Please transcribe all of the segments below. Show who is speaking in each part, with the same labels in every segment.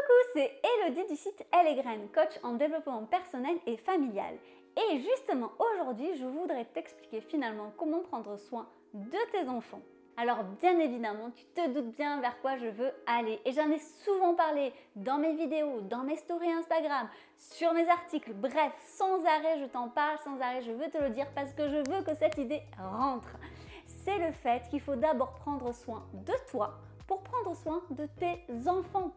Speaker 1: Coucou, c'est Elodie du site Elle et Graines, coach en développement personnel et familial. Et justement, aujourd'hui, je voudrais t'expliquer finalement comment prendre soin de tes enfants. Alors bien évidemment, tu te doutes bien vers quoi je veux aller. Et j'en ai souvent parlé dans mes vidéos, dans mes stories Instagram, sur mes articles. Bref, sans arrêt, je t'en parle, sans arrêt, je veux te le dire parce que je veux que cette idée rentre. C'est le fait qu'il faut d'abord prendre soin de toi pour prendre soin de tes enfants.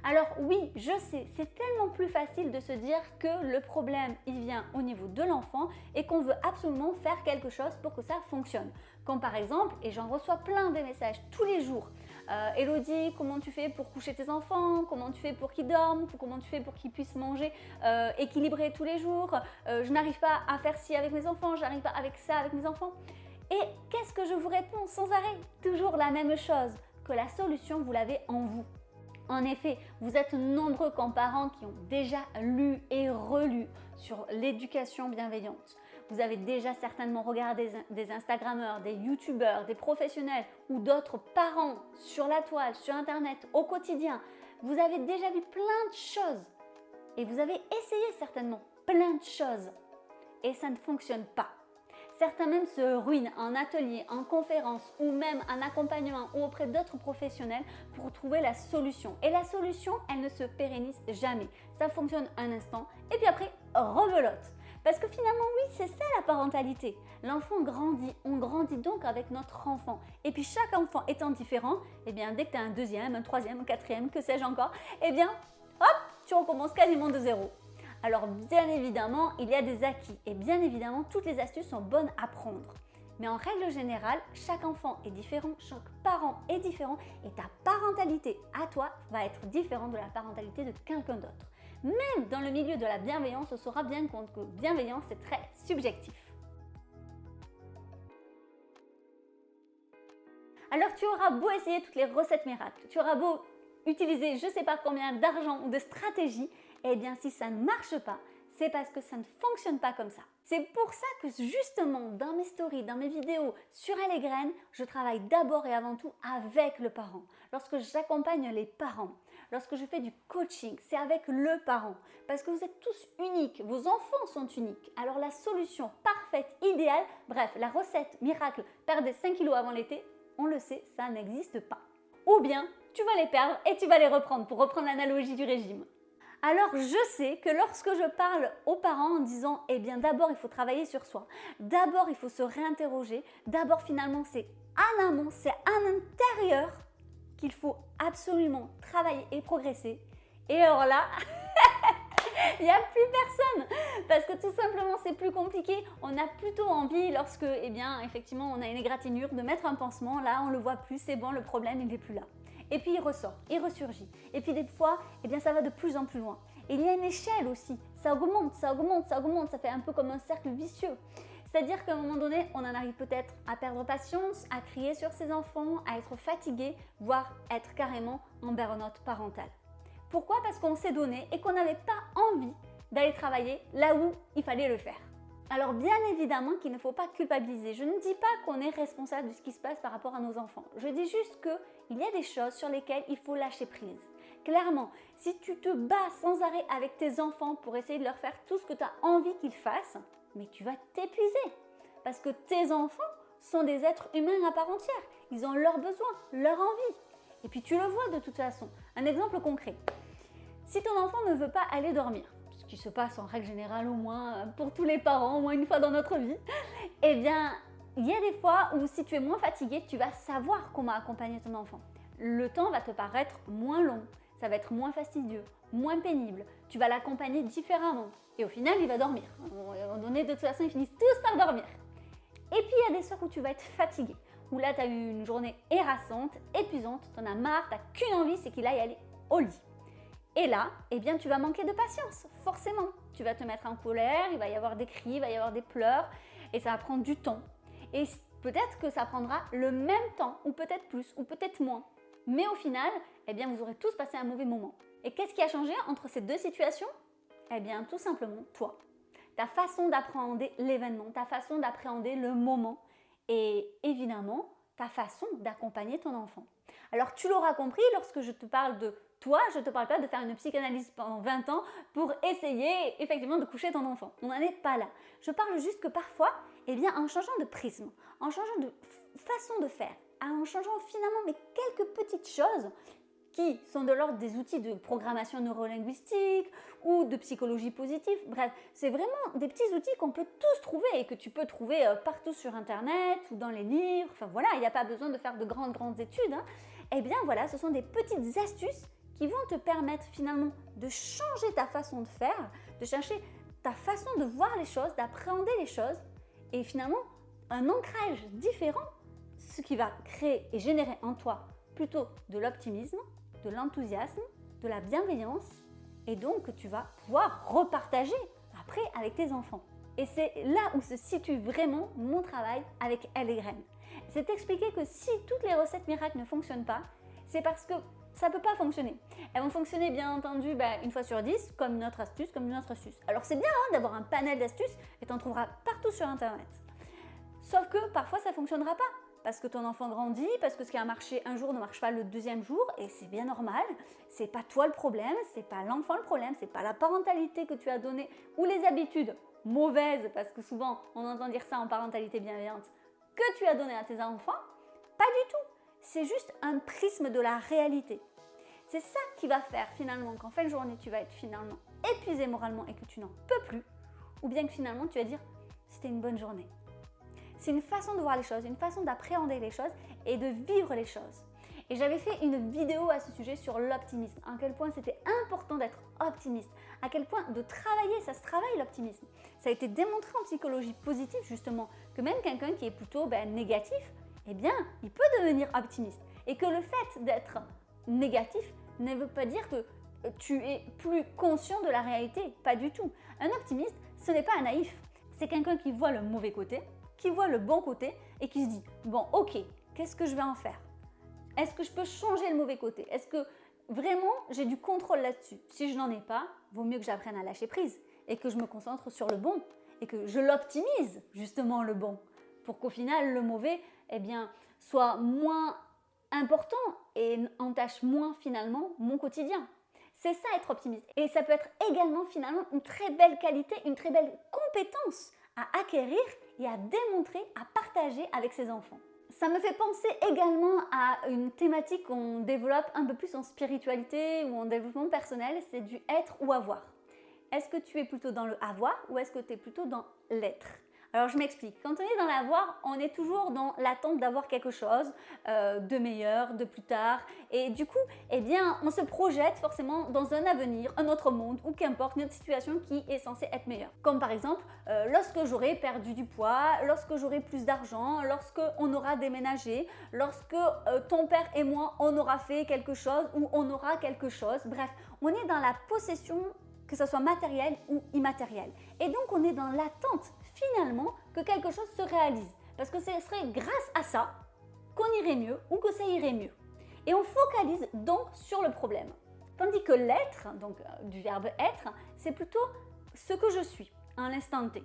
Speaker 1: Alors oui, je sais, c'est tellement plus facile de se dire que le problème, il vient au niveau de l'enfant et qu'on veut absolument faire quelque chose pour que ça fonctionne. Comme par exemple, et j'en reçois plein des messages tous les jours, Elodie, comment tu fais pour coucher tes enfants? Comment tu fais pour qu'ils dorment? Comment tu fais pour qu'ils puissent manger équilibré tous les jours? Je n'arrive pas à faire ci avec mes enfants, je n'arrive pas avec ça avec mes enfants. Et qu'est-ce que je vous réponds sans arrêt? Toujours la même chose, que la solution, vous l'avez en vous. En effet, vous êtes nombreux comme parents qui ont déjà lu et relu sur l'éducation bienveillante. Vous avez déjà certainement regardé des Instagrammeurs, des YouTubeurs, des professionnels ou d'autres parents sur la toile, sur Internet, au quotidien. Vous avez déjà vu plein de choses et vous avez essayé certainement plein de choses et ça ne fonctionne pas. Certains même se ruinent en atelier, en conférence ou même en accompagnement ou auprès d'autres professionnels pour trouver la solution. Et la solution, elle ne se pérennise jamais. Ça fonctionne un instant et puis après, rebelote. Parce que finalement, oui, c'est ça la parentalité. L'enfant grandit, on grandit donc avec notre enfant. Et puis chaque enfant étant différent, eh bien dès que tu as un deuxième, un troisième, un quatrième, que sais-je encore, eh bien hop, tu recommences quasiment de zéro. Alors bien évidemment, il y a des acquis et bien évidemment, toutes les astuces sont bonnes à prendre. Mais en règle générale, chaque enfant est différent, chaque parent est différent et ta parentalité à toi va être différente de la parentalité de quelqu'un d'autre. Même dans le milieu de la bienveillance, on se rend bien compte que bienveillance est très subjectif. Alors tu auras beau essayer toutes les recettes miracles, tu auras beau utiliser je ne sais pas combien d'argent ou de stratégies, eh bien si ça ne marche pas, c'est parce que ça ne fonctionne pas comme ça. C'est pour ça que justement dans mes stories, dans mes vidéos sur Elle et Graines, je travaille d'abord et avant tout avec le parent. Lorsque j'accompagne les parents, lorsque je fais du coaching, c'est avec le parent. Parce que vous êtes tous uniques, vos enfants sont uniques. Alors la solution parfaite, idéale, bref, la recette miracle, perdre 5 kilos avant l'été, on le sait, ça n'existe pas. Ou bien, tu vas les perdre et tu vas les reprendre, pour reprendre l'analogie du régime. Alors je sais que lorsque je parle aux parents en disant « Eh bien d'abord il faut travailler sur soi, d'abord il faut se réinterroger, d'abord finalement c'est à l'amont, c'est à l'intérieur qu'il faut absolument travailler et progresser. » Et alors là, il n'y a plus personne parce que tout simplement c'est plus compliqué. On a plutôt envie lorsque, eh bien effectivement on a une égratignure de mettre un pansement, là on le voit plus, c'est bon, le problème il n'est plus là. Et puis il ressort, il ressurgit. Et puis des fois, eh bien, ça va de plus en plus loin. Et il y a une échelle aussi. Ça augmente, ça augmente, ça augmente. Ça fait un peu comme un cercle vicieux. C'est-à-dire qu'à un moment donné, on en arrive peut-être à perdre patience, à crier sur ses enfants, à être fatigué, voire être carrément en burn-out parental. Pourquoi? Parce qu'on s'est donné et qu'on n'avait pas envie d'aller travailler là où il fallait le faire. Alors bien évidemment qu'il ne faut pas culpabiliser. Je ne dis pas qu'on est responsable de ce qui se passe par rapport à nos enfants. Je dis juste qu'il y a des choses sur lesquelles il faut lâcher prise. Clairement, si tu te bats sans arrêt avec tes enfants pour essayer de leur faire tout ce que tu as envie qu'ils fassent, mais tu vas t'épuiser. Parce que tes enfants sont des êtres humains à part entière. Ils ont leurs besoins, leurs envies. Et puis tu le vois de toute façon. Un exemple concret. Si ton enfant ne veut pas aller dormir, qui se passe en règle générale au moins pour tous les parents, au moins une fois dans notre vie, eh bien, il y a des fois où si tu es moins fatigué, tu vas savoir comment accompagner ton enfant. Le temps va te paraître moins long, ça va être moins fastidieux, moins pénible, tu vas l'accompagner différemment et au final, il va dormir. À un moment donné, de toute façon, ils finissent tous par dormir. Et puis, il y a des soirs où tu vas être fatigué, où là, tu as eu une journée harassante, épuisante, tu en as marre, tu n'as qu'une envie, c'est qu'il aille aller au lit. Et là, eh bien, tu vas manquer de patience, forcément. Tu vas te mettre en colère, il va y avoir des cris, il va y avoir des pleurs et ça va prendre du temps. Et peut-être que ça prendra le même temps, ou peut-être plus, ou peut-être moins. Mais au final, eh bien, vous aurez tous passé un mauvais moment. Et qu'est-ce qui a changé entre ces deux situations? Eh bien, tout simplement, toi. Ta façon d'appréhender l'événement, ta façon d'appréhender le moment et évidemment, ta façon d'accompagner ton enfant. Alors, tu l'auras compris lorsque je te parle de Toi, je ne te parle pas de faire une psychanalyse pendant 20 ans pour essayer effectivement de coucher ton enfant. On n'en est pas là. Je parle juste que parfois, eh bien, en changeant de prisme, en changeant de façon de faire, en changeant finalement mais quelques petites choses qui sont de l'ordre des outils de programmation neurolinguistique ou de psychologie positive. Bref, c'est vraiment des petits outils qu'on peut tous trouver et que tu peux trouver partout sur Internet ou dans les livres. Enfin voilà, il n'y a pas besoin de faire de grandes études. Eh bien voilà, ce sont des petites astuces qui vont te permettre finalement de changer ta façon de faire, de changer ta façon de voir les choses, d'appréhender les choses et finalement un ancrage différent, ce qui va créer et générer en toi plutôt de l'optimisme, de l'enthousiasme, de la bienveillance et donc que tu vas pouvoir repartager après avec tes enfants. Et c'est là où se situe vraiment mon travail avec Elle et Graine. C'est expliquer que si toutes les recettes miracles ne fonctionnent pas, c'est parce que ça ne peut pas fonctionner. Elles vont fonctionner bien entendu une fois sur 10, comme une autre astuce, comme une autre astuce. Alors c'est bien d'avoir un panel d'astuces et tu en trouveras partout sur Internet. Sauf que parfois ça ne fonctionnera pas. Parce que ton enfant grandit, parce que ce qui a marché un jour ne marche pas le deuxième jour, et c'est bien normal. C'est pas toi le problème, c'est pas l'enfant le problème, c'est pas la parentalité que tu as donnée ou les habitudes mauvaises, parce que souvent on entend dire ça en parentalité bienveillante, que tu as donné à tes enfants. Pas du tout. C'est juste un prisme de la réalité. C'est ça qui va faire finalement qu'en fin de journée tu vas être finalement épuisé moralement et que tu n'en peux plus, ou bien que finalement tu vas dire c'était une bonne journée. C'est une façon de voir les choses, une façon d'appréhender les choses et de vivre les choses. Et j'avais fait une vidéo à ce sujet sur l'optimisme, à quel point c'était important d'être optimiste, à quel point de travailler, ça se travaille l'optimisme. Ça a été démontré en psychologie positive justement, que même quelqu'un qui est plutôt négatif, eh bien, il peut devenir optimiste. Et que le fait d'être négatif ne veut pas dire que tu es plus conscient de la réalité, pas du tout. Un optimiste, ce n'est pas un naïf, c'est quelqu'un qui voit le mauvais côté, qui voit le bon côté et qui se dit « Bon, ok, qu'est-ce que je vais en faire? Est-ce que je peux changer le mauvais côté? Est-ce que vraiment j'ai du contrôle là-dessus? Si je n'en ai pas, vaut mieux que j'apprenne à lâcher prise et que je me concentre sur le bon et que je l'optimise justement le bon pour qu'au final le mauvais soit moins important et entache moins finalement mon quotidien. C'est ça être optimiste. Et ça peut être également finalement une très belle qualité, une très belle compétence à acquérir et à démontrer, à partager avec ses enfants. Ça me fait penser également à une thématique qu'on développe un peu plus en spiritualité ou en développement personnel, c'est du être ou avoir. Est-ce que tu es plutôt dans le avoir ou est-ce que tu es plutôt dans l'être? Alors je m'explique, quand on est dans l'avoir, on est toujours dans l'attente d'avoir quelque chose de meilleur, de plus tard et du coup, on se projette forcément dans un avenir, un autre monde ou qu'importe, une situation qui est censée être meilleure. Comme par exemple, lorsque j'aurai perdu du poids, lorsque j'aurai plus d'argent, lorsque on aura déménagé, lorsque ton père et moi, on aura fait quelque chose ou on aura quelque chose. Bref, on est dans la possession, que ce soit matériel ou immatériel. Et donc, on est dans l'attente finalement que quelque chose se réalise. Parce que ce serait grâce à ça qu'on irait mieux ou que ça irait mieux. Et on focalise donc sur le problème. Tandis que l'être, donc du verbe être, c'est plutôt ce que je suis, à l'instant T.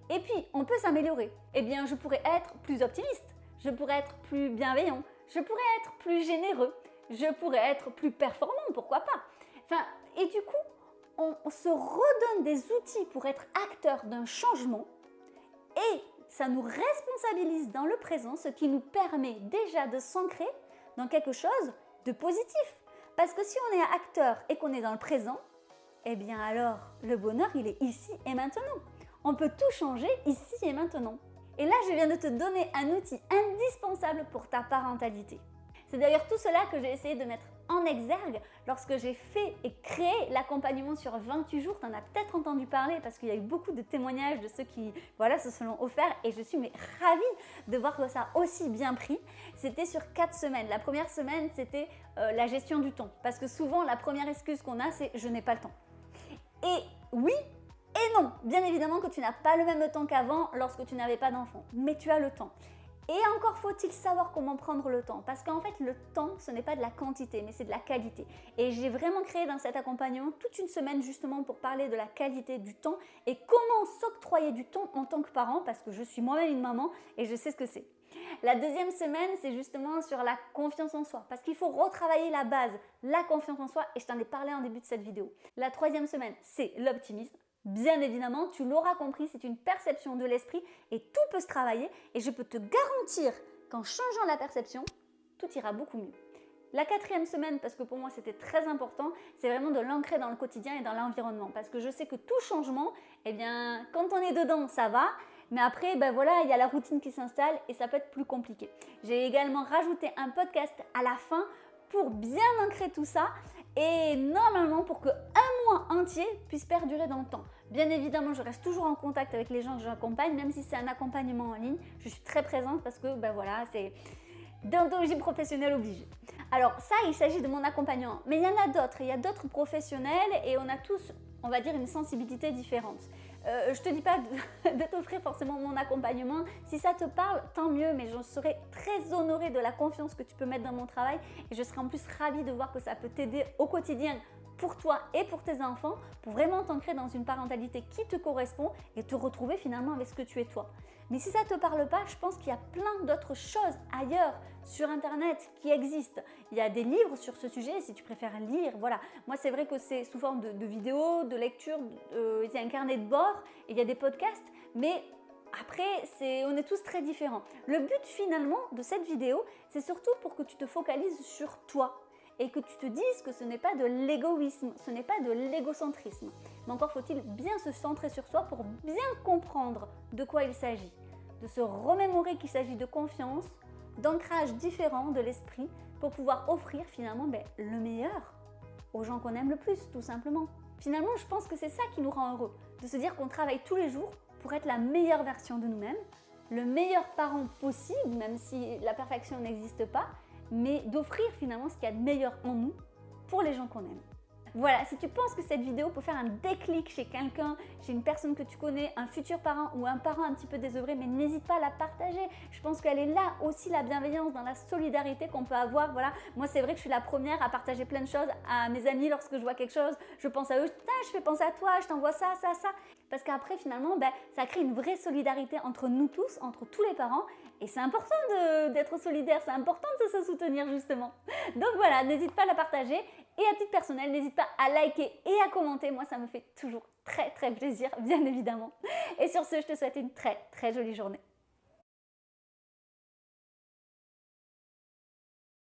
Speaker 1: Et puis, on peut s'améliorer. Je pourrais être plus optimiste, je pourrais être plus bienveillant, je pourrais être plus généreux, je pourrais être plus performant, pourquoi pas. Et du coup, on se redonne des outils pour être acteur d'un changement et ça nous responsabilise dans le présent, ce qui nous permet déjà de s'ancrer dans quelque chose de positif. Parce que si on est acteur et qu'on est dans le présent, alors le bonheur, il est ici et maintenant. On peut tout changer ici et maintenant. Et là, je viens de te donner un outil indispensable pour ta parentalité. C'est d'ailleurs tout cela que j'ai essayé de mettre en exergue lorsque j'ai fait et créé l'accompagnement sur 28 jours. Tu en as peut-être entendu parler parce qu'il y a eu beaucoup de témoignages de ceux qui se sont offerts et je suis ravie de voir que ça a aussi bien pris. C'était sur 4 semaines. La première semaine, c'était la gestion du temps parce que souvent, la première excuse qu'on a, c'est « je n'ai pas le temps ». Et oui et non, bien évidemment que tu n'as pas le même temps qu'avant lorsque tu n'avais pas d'enfant, mais tu as le temps. Et encore faut-il savoir comment prendre le temps, parce qu'en fait le temps ce n'est pas de la quantité mais c'est de la qualité. Et j'ai vraiment créé dans cet accompagnement toute une semaine justement pour parler de la qualité du temps et comment s'octroyer du temps en tant que parent, parce que je suis moi-même une maman et je sais ce que c'est. La deuxième semaine, c'est justement sur la confiance en soi, parce qu'il faut retravailler la base, la confiance en soi, et je t'en ai parlé en début de cette vidéo. La troisième semaine, c'est l'optimisme. Bien évidemment, tu l'auras compris, c'est une perception de l'esprit et tout peut se travailler, et je peux te garantir qu'en changeant la perception, tout ira beaucoup mieux. La quatrième semaine, parce que pour moi c'était très important, c'est vraiment de l'ancrer dans le quotidien et dans l'environnement. Parce que je sais que tout changement, eh bien, quand on est dedans, ça va. Mais après, ben voilà, il y a la routine qui s'installe et ça peut être plus compliqué. J'ai également rajouté un podcast à la fin pour bien ancrer tout ça et normalement pour que un mois entier puisse perdurer dans le temps. Bien évidemment, je reste toujours en contact avec les gens que j'accompagne, même si c'est un accompagnement en ligne. Je suis très présente parce que, ben voilà, c'est déontologie professionnelle obligée. Alors ça, il s'agit de mon accompagnement, mais il y en a d'autres, il y a d'autres professionnels et on a tous, on va dire, une sensibilité différente. Je te dis pas de t'offrir forcément mon accompagnement, si ça te parle, tant mieux, mais je serai très honorée de la confiance que tu peux mettre dans mon travail et je serai en plus ravie de voir que ça peut t'aider au quotidien pour toi et pour tes enfants, pour vraiment t'ancrer dans une parentalité qui te correspond et te retrouver finalement avec ce que tu es toi. Mais si ça ne te parle pas, je pense qu'il y a plein d'autres choses ailleurs sur Internet qui existent. Il y a des livres sur ce sujet, si tu préfères lire, voilà. Moi, c'est vrai que c'est sous forme de vidéos, de lectures, il y a un carnet de bord, et il y a des podcasts, mais après, on est tous très différents. Le but finalement de cette vidéo, c'est surtout pour que tu te focalises sur toi et que tu te dises que ce n'est pas de l'égoïsme, ce n'est pas de l'égocentrisme. Mais encore faut-il bien se centrer sur soi pour bien comprendre de quoi il s'agit. De se remémorer qu'il s'agit de confiance, d'ancrage différent de l'esprit pour pouvoir offrir finalement le meilleur aux gens qu'on aime le plus, tout simplement. Finalement, je pense que c'est ça qui nous rend heureux, de se dire qu'on travaille tous les jours pour être la meilleure version de nous-mêmes, le meilleur parent possible, même si la perfection n'existe pas, mais d'offrir finalement ce qu'il y a de meilleur en nous pour les gens qu'on aime. Voilà, si tu penses que cette vidéo peut faire un déclic chez quelqu'un, chez une personne que tu connais, un futur parent ou un parent un petit peu désœuvré, mais n'hésite pas à la partager. Je pense qu'elle est là aussi, la bienveillance, dans la solidarité qu'on peut avoir. Voilà, moi c'est vrai que je suis la première à partager plein de choses à mes amis lorsque je vois quelque chose. Je pense à eux, je fais penser à toi, je t'envoie ça. Parce qu'après finalement, ça crée une vraie solidarité entre nous tous, entre tous les parents. Et c'est important d'être solidaire, c'est important de se soutenir justement. Donc voilà, n'hésite pas à la partager. Et à titre personnel, n'hésite pas à liker et à commenter. Moi, ça me fait toujours très plaisir, bien évidemment. Et sur ce, je te souhaite une très jolie journée.